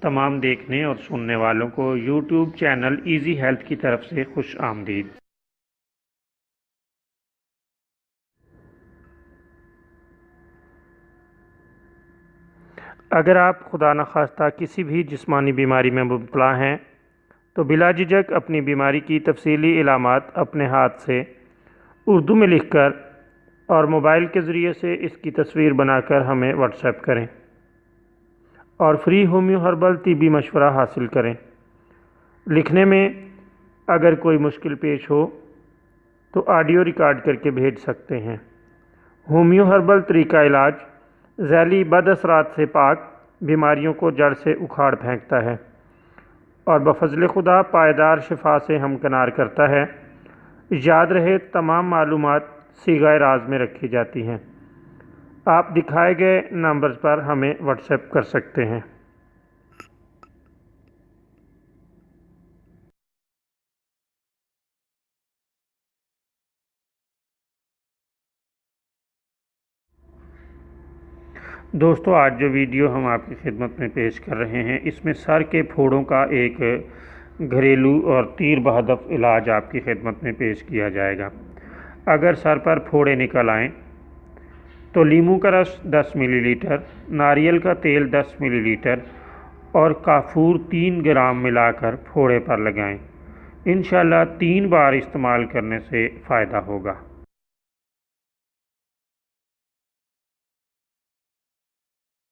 तमाम देखने और सुनने वालों को YouTube चैनल इजी हेल्थ की तरफ से खुश आमदीद। अगर आप खुदा न खास्ता किसी भी जिस्मानी बीमारी में मुब्तला हैं तो बिला झिझक अपनी बीमारी की तफसीली इलामात अपने हाथ से उर्दू में लिखकर और मोबाइल के ज़रिए से इसकी तस्वीर बनाकर हमें व्हाट्सएप करें और फ्री होम्यो हर्बल तिब्बी मशवरा हासिल करें। लिखने में अगर कोई मुश्किल पेश हो तो ऑडियो रिकॉर्ड करके भेज सकते हैं। होम्यो हर्बल तरीका इलाज ज़ैली बदअसरात से पाक बीमारियों को जड़ से उखाड़ फेंकता है और बफज़ल खुदा पायदार शिफा से हमकनार करता है। याद रहे तमाम मालूमात सीगा राज में रखी जाती हैं। आप दिखाए गए नंबर पर हमें व्हाट्सएप कर सकते हैं। दोस्तों, आज जो वीडियो हम आपकी खिदमत में पेश कर रहे हैं इसमें सर के फोड़ों का एक घरेलू और तीर बहदफ इलाज आपकी खिदमत में पेश किया जाएगा। अगर सर पर फोड़े निकल आएँ तो लीमू का रस 10 मिलीलीटर, नारियल का तेल 10 मिलीलीटर और काफूर 3 ग्राम मिलाकर फोड़े पर लगाएं। इंशाअल्लाह 3 बार इस्तेमाल करने से फ़ायदा होगा।